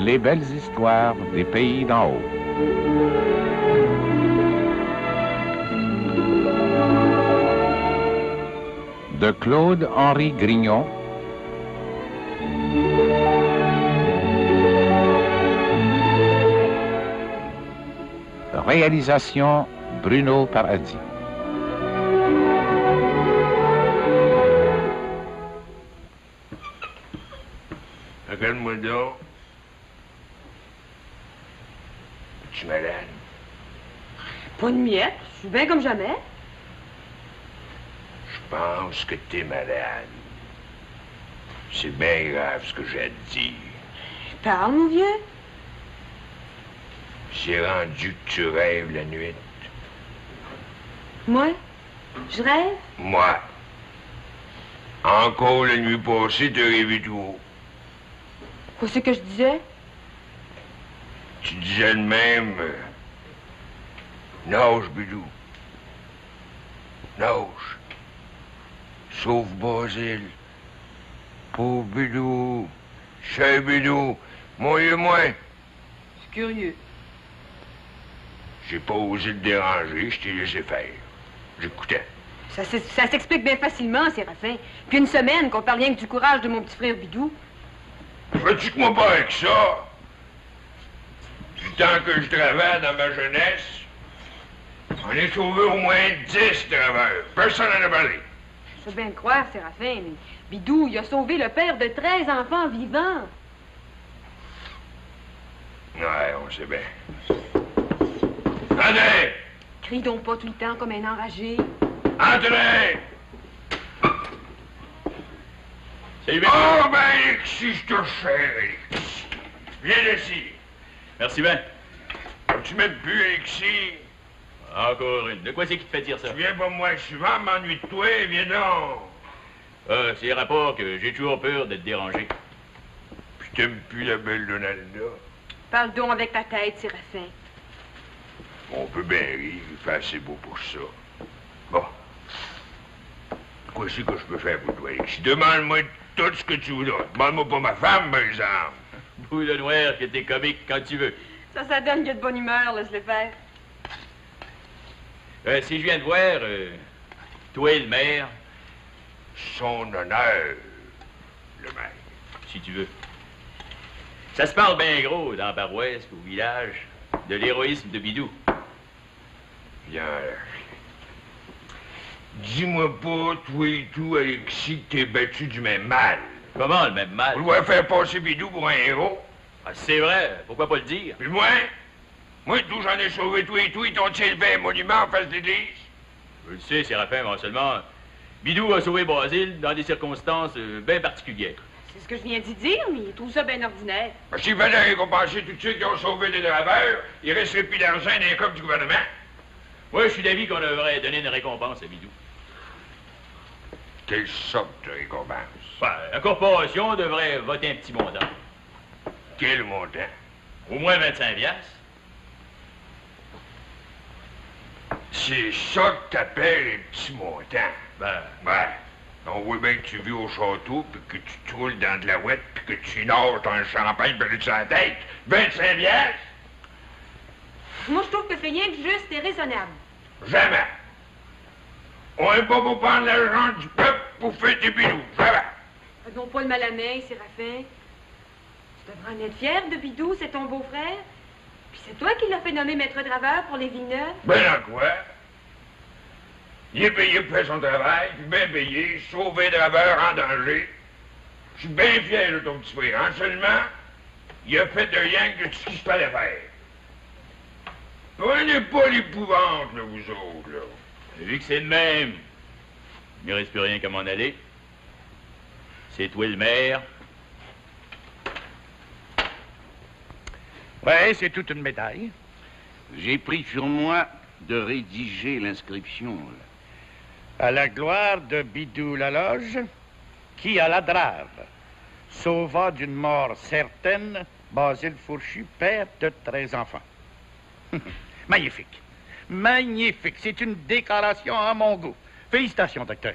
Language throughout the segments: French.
Les belles histoires des pays d'en haut. De Claude-Henri Grignon. Réalisation Bruno Paradis. Regarde-moi donc. Es-tu malade? Pas de miette. Je suis bien comme jamais. Je pense que t'es malade. C'est bien grave ce que j'ai à te dire. Parle, mon vieux. C'est rendu que tu rêves la nuit. Moi? Je rêve? Moi. Encore la nuit passée, t'as rêvé tout haut. Qu'est-ce que je disais? Tu disais le même. Nage, Bidou. Nage. Sauf Basile. Pauvre Bidou. Cher Bidou. Moi et moi. C'est curieux. J'ai pas osé te déranger, je t'ai laissé faire. J'écoutais. Ça s'explique bien facilement, Séraphin. Puis une semaine qu'on parle rien que du courage de mon petit frère Bidou. Veux-tu que moi pas avec ça? Du temps que je travaille dans ma jeunesse, on est sauvé au moins 10 travailleurs. Personne n'en a parlé. Je veux bien le croire, Séraphin, mais Bidou, il a sauvé le père de 13 enfants vivants. Ouais, on sait bien. André! Crie donc pas tout le temps comme un enragé. André! Salut, Ben. Oh, ben, Alexis, je te cher, Alexis. Viens ici. Merci, Ben. Tu m'aimes plus, Alexis? Encore une. De quoi c'est qui te fait dire ça? Tu viens pas moi souvent, m'ennuie de toi, viens donc. C'est le rapport que j'ai toujours peur de te déranger. Puis t'aimes plus la belle Donalda? Parle donc avec ta tête, Séraphin. On peut bien rire, il fait assez beau pour ça. Bon. Quoi c'est que je peux faire pour toi, Alexis? Demande-moi tout ce que tu voudras. Demande-moi pas ma femme, par exemple. Boule de noir que t'es comique quand tu veux. Ça donne qu'il y a de bonne humeur, laisse-le faire. Si je viens de voir, toi et le maire, Son honneur, le maire. si tu veux. Ça se parle bien gros dans la paroisse, au village, de l'héroïsme de Bidou. Bien. Dis-moi pas, toi et tout, Alexis, que t'es battu du même mal. Comment le même mal? On doit faire passer Bidou pour un héros. Ah, c'est vrai, pourquoi pas le dire? Puis moi tout, j'en ai sauvé toi et tout, ils t'ont élevé un monument en face de l'église. Je le sais, Séraphin, mais seulement, Bidou a sauvé Basile dans des circonstances bien particulières. C'est ce que je viens d'y dire, mais il trouve ça bien ordinaire. Ben, s'il fallait récompenser tous ceux qui ont sauvé des travailleurs, il resterait plus d'argent dans les coffres du gouvernement. Moi, je suis d'avis qu'on devrait donner une récompense à Bidou. Quelle sorte de récompense? La corporation devrait voter un petit montant. Quel montant? Au moins 25 piastres. C'est ça que t'appelles un petit montant. Ouais. On voit bien que tu vis au château, puis que tu te roules dans de la ouette, puis que tu nages dans le champagne perdu sur la tête. 25 piastres? Moi, je trouve que c'est rien de juste et raisonnable. Jamais. On n'est pas pour prendre l'argent du peuple pour faire des bidous. Jamais. Fais donc pas le mal à main, Séraphin. Tu devrais en être fier de Bidou, c'est ton beau-frère. Puis c'est toi qui l'as fait nommer maître draveur pour les Villeneuve. Ben en quoi? Il est payé pour faire son travail, puis bien payé, sauver un draveur en danger. Je suis bien fier de ton petit frère. Seulement, il a fait de rien que ce qu'il fallait faire. Prenez pas l'épouvante, là, vous autres, là. Vu que c'est le même, il ne reste plus rien qu'à m'en aller. C'est toi le maire. Ouais, c'est toute une médaille. J'ai pris sur moi de rédiger l'inscription. À la gloire de Bidou Laloge, qui à la drave sauva d'une mort certaine Basile Fourchu, père de 13 enfants. Magnifique. Magnifique. C'est une décoration à mon goût. Félicitations, docteur.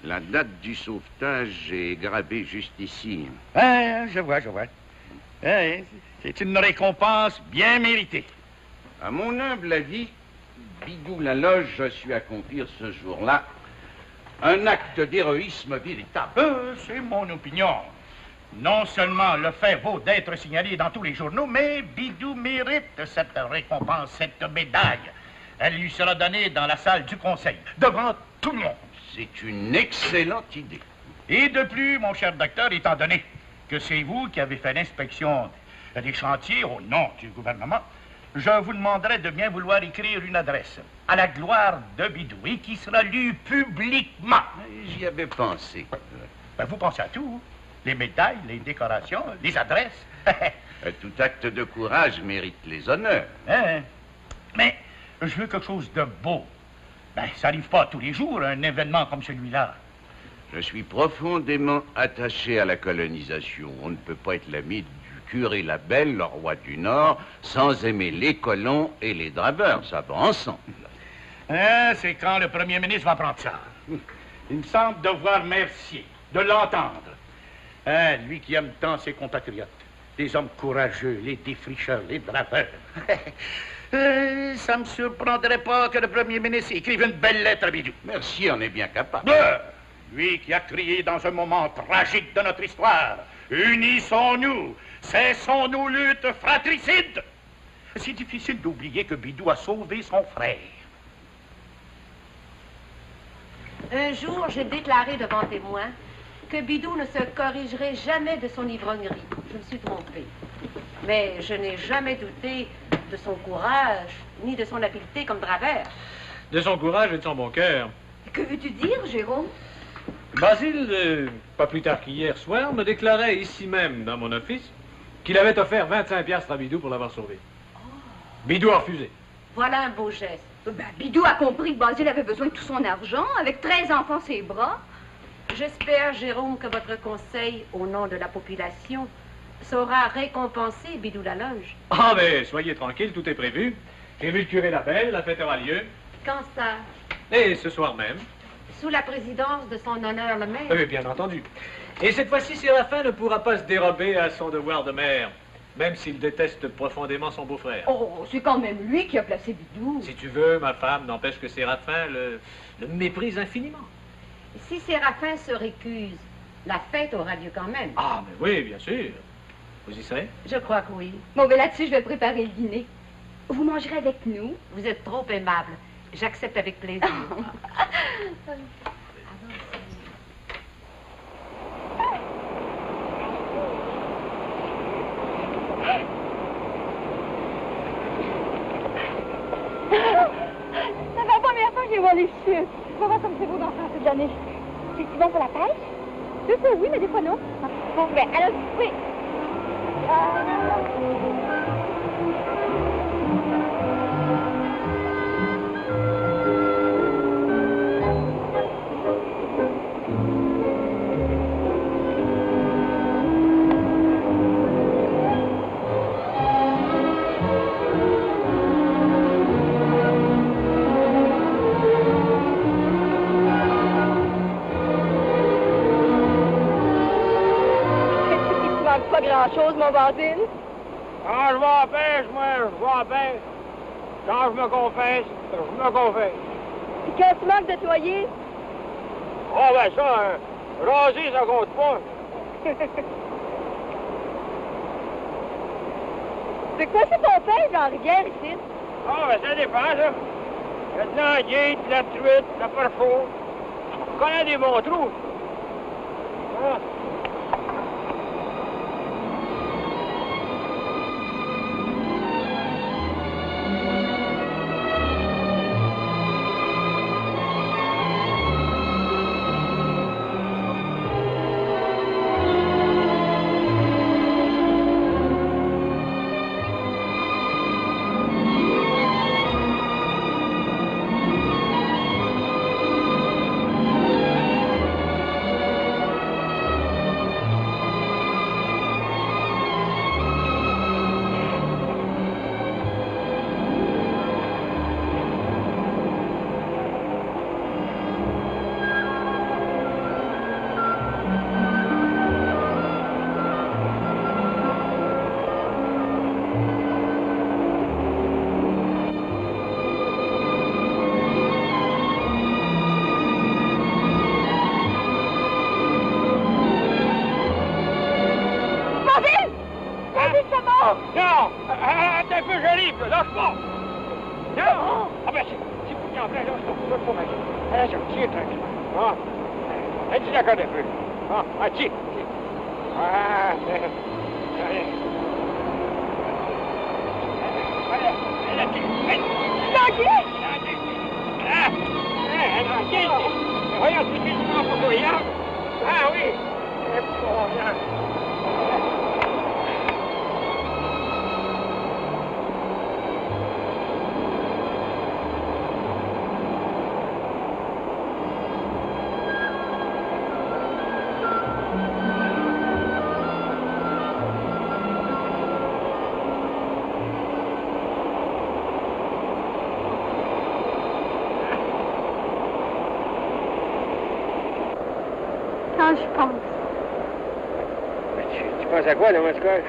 La date du sauvetage est gravée juste ici. Ah, je vois. C'est une récompense bien méritée. À mon humble avis, Bidou Laloge a su accomplir ce jour-là un acte d'héroïsme véritable. C'est mon opinion. Non seulement le fait vaut d'être signalé dans tous les journaux, mais Bidou mérite cette récompense, cette médaille. Elle lui sera donnée dans la salle du conseil, devant tout le monde. C'est une excellente idée. Et de plus, mon cher docteur, étant donné que c'est vous qui avez fait l'inspection des chantiers au nom du gouvernement, je vous demanderai de bien vouloir écrire une adresse à la gloire de Bidou et qui sera lue publiquement. J'y avais pensé. Ben, vous pensez à tout. Les médailles, les décorations, les adresses. Tout acte de courage mérite les honneurs. Hein? Mais je veux quelque chose de beau. Ben, ça n'arrive pas tous les jours, un événement comme celui-là. Je suis profondément attaché à la colonisation. On ne peut pas être l'ami du curé Labelle, le roi du Nord, sans aimer les colons et les draveurs. Ça va ensemble. Hein, c'est quand le premier ministre va prendre ça. Il me semble devoir Mercier, de l'entendre. Hein, lui qui aime tant ses compatriotes. Des hommes courageux, les défricheurs, les draveurs. Ça me surprendrait pas que le premier ministre écrive une belle lettre à Bidou. Mercier en est bien capable. Lui qui a crié dans un moment tragique de notre histoire. Unissons-nous, cessons nos luttes fratricides. C'est difficile d'oublier que Bidou a sauvé son frère. Un jour, j'ai déclaré devant témoins que Bidou ne se corrigerait jamais de son ivrognerie. Je me suis trompée. Mais je n'ai jamais douté de son courage, ni de son habileté comme draveur. De son courage et de son bon cœur. Que veux-tu dire, Jérôme? Basile, pas plus tard qu'hier soir, me déclarait ici même, dans mon office, qu'il avait offert 25 piastres à Bidou pour l'avoir sauvé. Bidou a refusé. Voilà un beau geste. Ben, Bidou a compris que Basile avait besoin de tout son argent, avec 13 enfants sur ses bras. J'espère, Jérôme, que votre conseil, au nom de la population, saura récompenser Bidou Laloge. Ah, mais soyez tranquille, tout est prévu. J'ai vu le curé Labelle, la fête aura lieu. Quand ça? Et ce soir même. Sous la présidence de son honneur le maire. Oui, bien entendu. Et cette fois-ci, Séraphin ne pourra pas se dérober à son devoir de maire, même s'il déteste profondément son beau-frère. Oh, c'est quand même lui qui a placé Bidou. Si tu veux, ma femme n'empêche que Séraphin le méprise infiniment. Si Séraphin se récuse, la fête aura lieu quand même. Ah, mais oui, bien sûr. Vous y serez? Je crois que oui. Bon, ben là-dessus, je vais préparer le dîner. Vous mangerez avec nous? Vous êtes trop aimable. J'accepte avec plaisir. Ça va pas, mais attends, j'ai voir les chutes. Je vais voir comme c'est beau dans ça toute l'année. C'est-tu bon pour la pêche? Des fois oui, mais des fois non. Bon, ben, alors, oui. Pas grand-chose, mon Basile. Quand je vais à la pêche, moi, je vais à la pêche. Quand je me confesse, je me confesse. Puis quand tu manques de toyer? Ah, ben ça, raser, ça compte pas. C'est quoi c'est ton pêche dans la rivière ici? Ah, ben ça dépend, ça. Il y a de l'anguille, de la truite, de la parfour. On connaît des bons trous. Ah. Non! Non! Attends un peu, j'arrive, là, lâche pas! Non! Ah ben, c'est pour qu'il en prenne, lâche pas, Marie. Allez, ça, tire tranquillement. Ah! Allez, tu l'accordes un peu. Ah, tire. Ah, allez. Voyons, c'est quasiment pour toi, hein? Ah oui! Quand je pense Tu penses à quoi, là, mon score?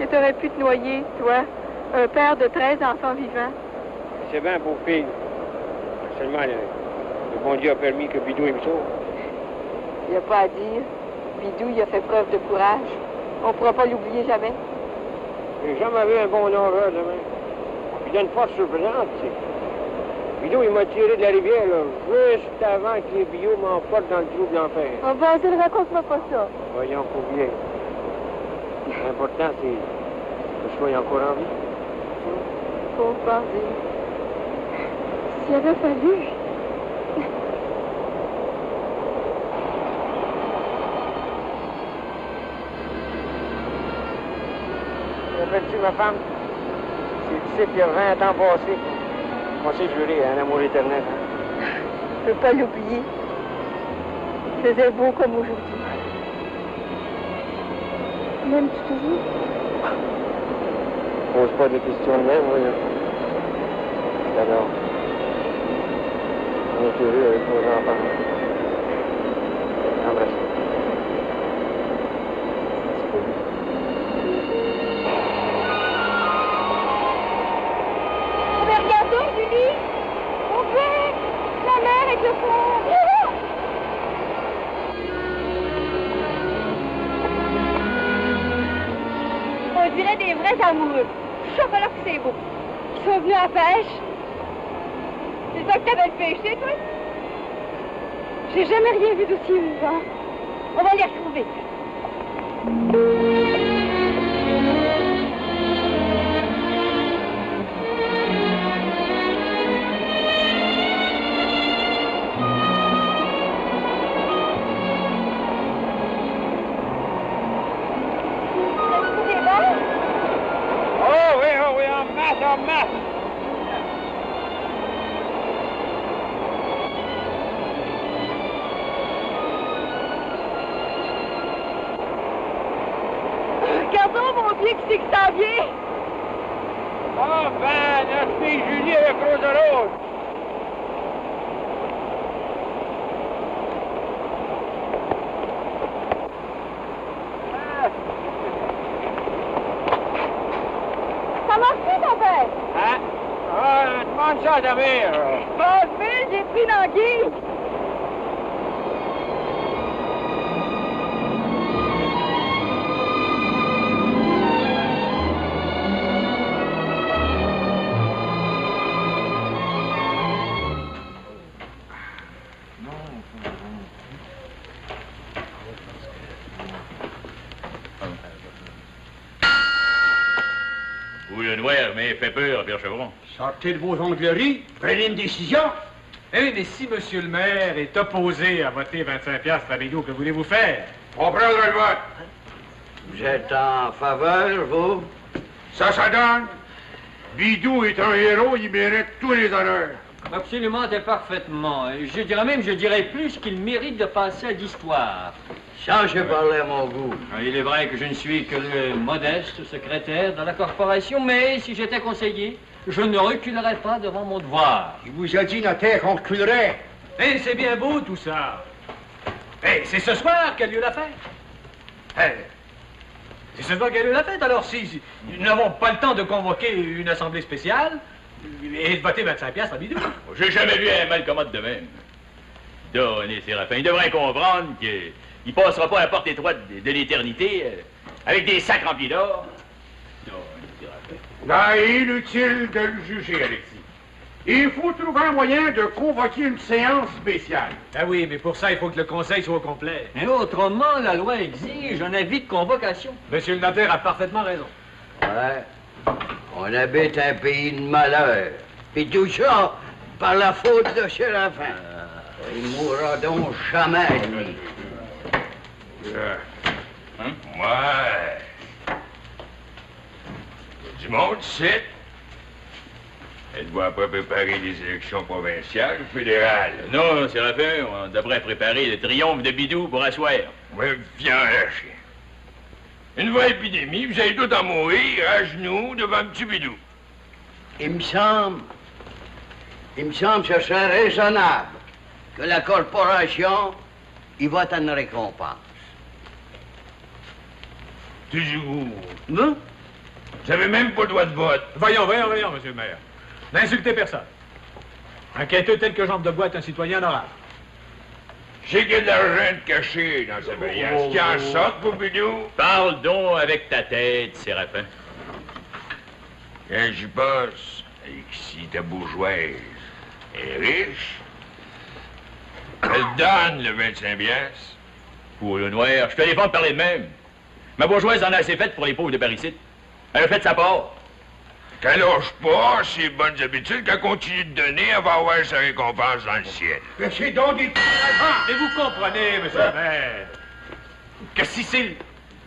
que t'aurais pu te noyer, toi, un père de 13 enfants vivants. C'est bien, pauvre fille. Seulement, le bon Dieu a permis que Bidou me sauve. Il n'y a pas à dire. Bidou, il a fait preuve de courage. On ne pourra pas l'oublier jamais. J'ai jamais vu un bon nageur de même. Il a une force surprenante, tu sais. Bidou, il m'a tiré de la rivière, là, juste avant que les billots m'emportent dans le trou de l'enfer. Oh, Basile, raconte-moi pas ça. Voyons, pour bien. L'important, c'est que je sois encore en vie. Pauvre Basile. S'il avait fallu. Rappelles-tu, ma femme? C'est ici qu'il y a 20 ans passés qu'on s'est juré à un amour éternel. Je ne peux pas l'oublier. Il faisait beau comme aujourd'hui. M'aimes-tu toujours? Pose pas de questions de même, voyons. Alors, on est heureux avec nos enfants. Embrasse. Mais regardons, Julie! On fait la mer avec le frère! On dirait des vrais amoureux. Chocolat que c'est beau. Ils sont venus à la pêche. C'est ça que t'avais pêché, toi? J'ai jamais rien vu d'aussi émouvant. On va les retrouver. Oh oui, en masse, en masse! Regardons, mon vieux, qui c'est qui s'en vient. Ah ben, notre fille Julie avec Rose Rose! Ça marche, ton père? Hein? Ah, demande ça à ta mère. Bon, Phil, j'ai pris l'anguille. Ou le noir, mais fait peur, Berchevron. Sortez de vos ongleries, prenez une décision. Eh oui, mais si monsieur le maire est opposé à voter 25 piastres à Bidou, que voulez-vous faire? On prendra le vote. Vous êtes en faveur, vous? Ça donne. Bidou est un héros, il mérite tous les honneurs. Absolument et parfaitement. Je dirais plus qu'il mérite de passer à l'histoire. Ça, j'ai parlé à mon goût. Il est vrai que je ne suis que le modeste secrétaire de la corporation, mais si j'étais conseiller, je ne reculerais pas devant mon devoir. Il vous a dit, notaire, qu'on reculerait. Eh, c'est bien beau tout ça. Eh, c'est ce soir qu'a lieu la fête. Eh, c'est ce soir qu'a lieu la fête. Alors, si nous n'avons pas le temps de convoquer une assemblée spéciale et de voter 25 piastres à Bidou. J'ai jamais vu un malcommode de même. Donnez, Séraphin, il devrait comprendre qu'il passera pas à la porte étroite de l'éternité avec des sacs remplis d'or. Inutile de le juger, Alexis. Il faut trouver un moyen de convoquer une séance spéciale. Ah oui, mais pour ça, il faut que le conseil soit au complet. Et autrement, la loi exige un avis de convocation. Monsieur le notaire a parfaitement raison. Ouais. On habite un pays de malheur. Puis tout ça, par la faute de Séraphin. Il mourra donc jamais, lui. Ouais. Du monde, c'est. Elle ne doit pas préparer les élections provinciales ou fédérales. Non, Séraphin, on devrait préparer le triomphe de Bidou pour asseoir. Ouais, viens lâcher. Une vraie épidémie, vous allez tous en mourir à genoux devant un petit Bidou. Il me semble que ce serait raisonnable que la corporation y vote une récompense. Toujours. Non? Vous n'avez même pas le droit de vote. Voyons, monsieur le maire. N'insultez personne. Un quêteux tel que Jambe de Bois est un citoyen honorable. Je sais qu'il y a de l'argent caché dans sa beillance. Qui en sorte pour Bidou? Parle donc avec ta tête, Séraphin. Quand j'y pense, et que si ta bourgeoise est riche, elle donne le 25 piastres. Pour le noir, je te défends de parler de même. Ma bourgeoise en a assez faite pour les pauvres de Paris-Site. Elle a fait sa part. Qu'elle lâche pas ses bonnes habitudes, qu'elle continue de donner, elle va avoir sa récompense dans le ciel. Mais c'est donc des... Et vous comprenez, monsieur le maire, que si c'est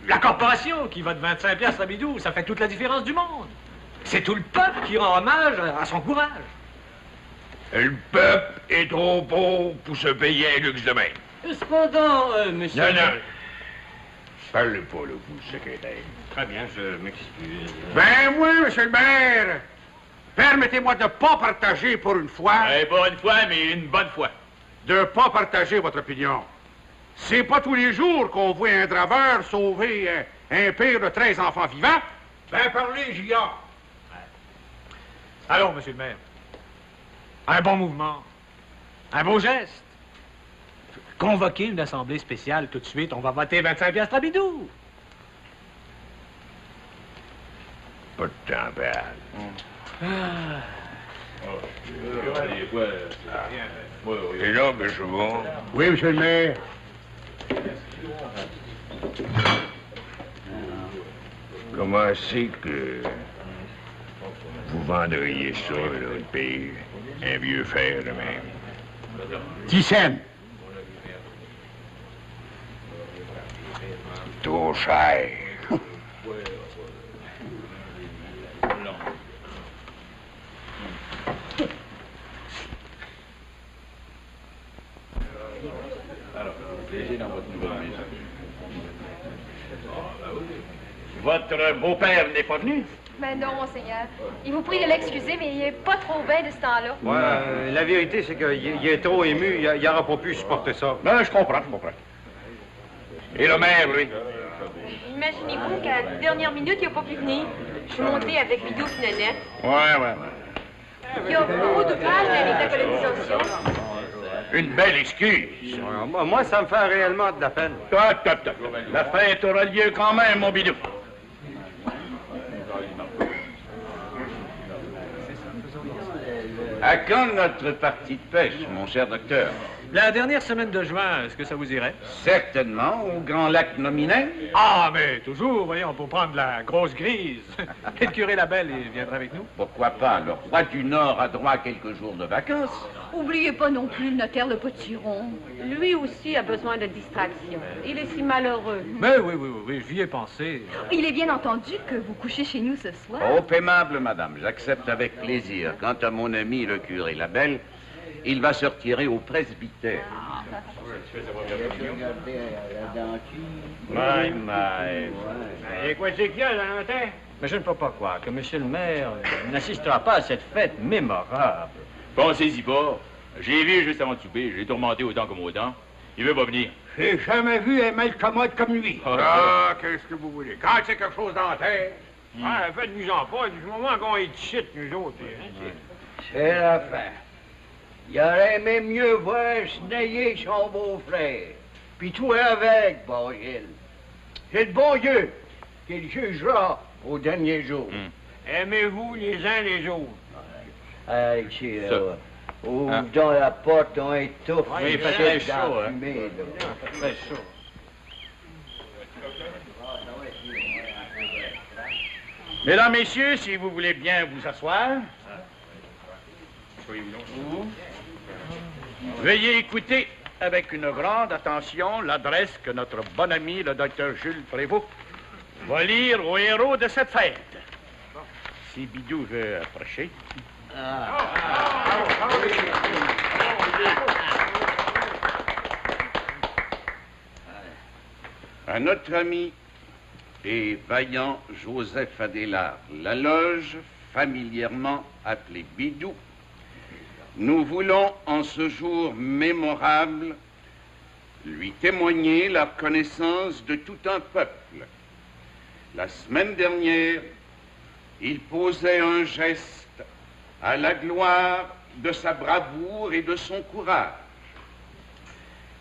la corporation qui va de 25 piastres à Bidou, ça fait toute la différence du monde. C'est tout le peuple qui rend hommage à son courage. Le peuple est trop pauvre pour se payer un luxe de même. Cependant, monsieur... Non. Parlez pas, là, vous, secrétaire. Très bien, je m'excuse. Ben oui, monsieur le maire. Permettez-moi de pas partager pour une fois. Pas une fois, mais une bonne fois. De pas partager votre opinion. C'est pas tous les jours qu'on voit un draveur sauver un père de 13 enfants vivants. Ben parlez, j'y ai. Allons, monsieur le maire. Un bon mouvement. Un beau geste. Convoquer une assemblée spéciale tout de suite. On va voter 25 piastres à Bidou. Pas de temps, Bad. Et là, M. Chevron? Oui, monsieur le maire. Comment c'est que vous vendriez ça, là, de payer un vieux fer de même? 10 cents. Trop cher. Votre beau-père n'est pas venu? Ben non, monseigneur. Il vous prie de l'excuser, mais il est pas trop bien de ce temps-là. Ouais, la vérité, c'est qu'il est trop ému. Il n'aura pas pu supporter ça. Ben, je comprends. Et le maire, lui? Imaginez-vous qu'à la dernière minute, il n'a pas pu venir. Je suis montée avec Bidou et Nanette. Ouais. Il y a beaucoup d'ouvrages dans l'état de colonisation. Une belle excuse. Ouais, moi, ça me fait réellement de la peine. Top. La fête aura lieu quand même, mon Bidou. À quand notre partie de pêche, mon cher docteur? La dernière semaine de juin, est-ce que ça vous irait? Certainement, au Grand Lac nominal. Ah, mais toujours, voyons, pour prendre la grosse grise. Et le curé Labelle, il viendra avec nous? Pourquoi pas? Le roi du Nord a droit à quelques jours de vacances. Oubliez pas non plus le notaire Le Potiron. Lui aussi a besoin de distraction. Il est si malheureux. Mais oui, j'y ai pensé. Il est bien entendu que vous couchez chez nous ce soir. Trop aimable, madame. J'accepte avec plaisir. Quant à mon ami, le curé Labelle, il va se retirer au presbytère. Et quoi c'est qu'il y a, Valentin? Mais je ne peux pas croire que monsieur le maire n'assistera pas à cette fête mémorable. Pensez-y pas. J'ai vu juste avant de souper. J'ai tourmenté autant comme autant. Il veut pas venir. J'ai jamais vu un mal commode comme lui. Ah, qu'est-ce que vous voulez? Quand c'est quelque chose dans la terre... Ah, faites-nous en pas, du moment qu'on est ici, nous autres. C'est la fin. Il aurait aimé mieux voir se nailler son beau-frère. Puis toi avec, Basile. C'est le bon Dieu qui le jugera au dernier jour. Aimez-vous les uns les autres. Hey, Chira, ouvre donc la porte, on étouffe. Oui, il fait très chaud, hein. Fumée, Il fait très chaud. Mesdames, Messieurs, si vous voulez bien vous asseoir. Veuillez écouter avec une grande attention l'adresse que notre bon ami, le docteur Jules Prévost, va lire aux héros de cette fête. Si Bidou veut approcher. À notre ami et vaillant Joseph Adélard Laloge, familièrement appelé Bidou, nous voulons, en ce jour mémorable, lui témoigner la reconnaissance de tout un peuple. La semaine dernière, il posait un geste à la gloire de sa bravoure et de son courage.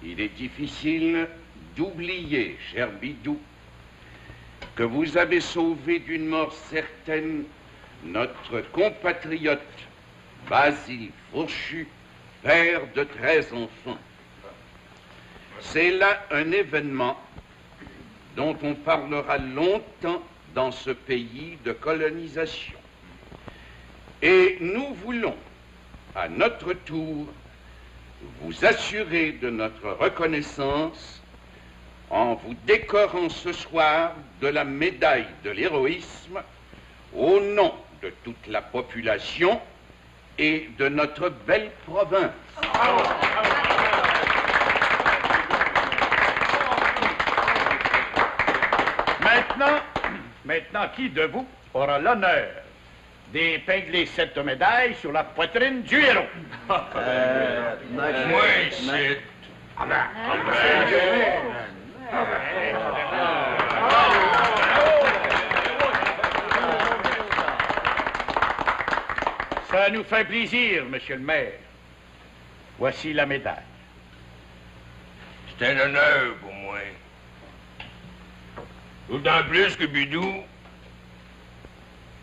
Il est difficile d'oublier, cher Bidou, que vous avez sauvé d'une mort certaine notre compatriote Basile Fourchu, père de 13 enfants. C'est là un événement dont on parlera longtemps dans ce pays de colonisation. Et nous voulons, à notre tour, vous assurer de notre reconnaissance en vous décorant ce soir de la médaille de l'héroïsme au nom de toute la population et de notre belle province. Maintenant, qui de vous aura l'honneur d'épingler cette médaille sur la poitrine du héros? Moi, c'est... Ça nous fait plaisir, monsieur le maire. Voici la médaille. C'est un honneur pour moi. D'autant plus que Bidou,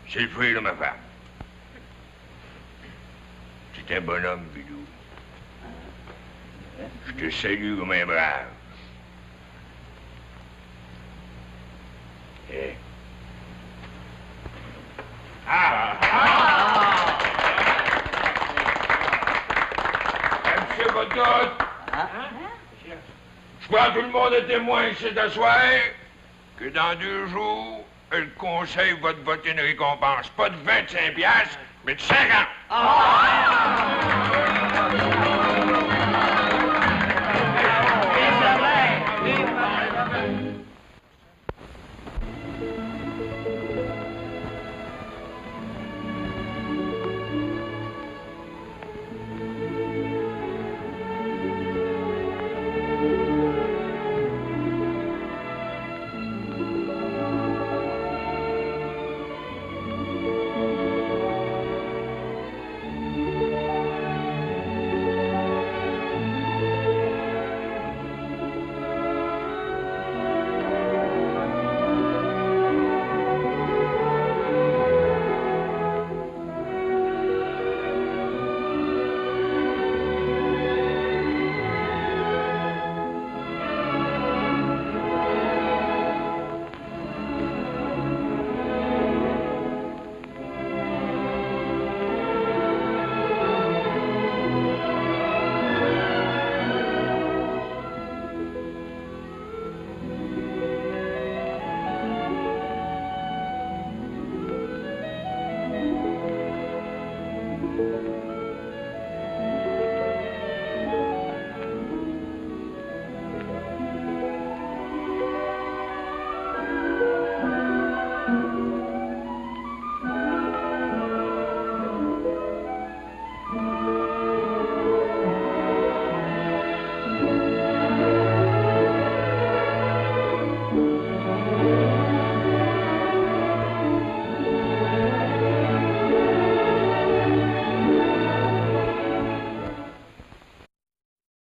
c'est le frère de ma femme. C'est un bonhomme, Bidou. Je te salue comme un brave. Eh? Monsieur Botot, je prends tout le monde à témoin ici d'asseoir que dans 2 jours, le conseil va te voter une récompense, pas de 25$, mais de 50$.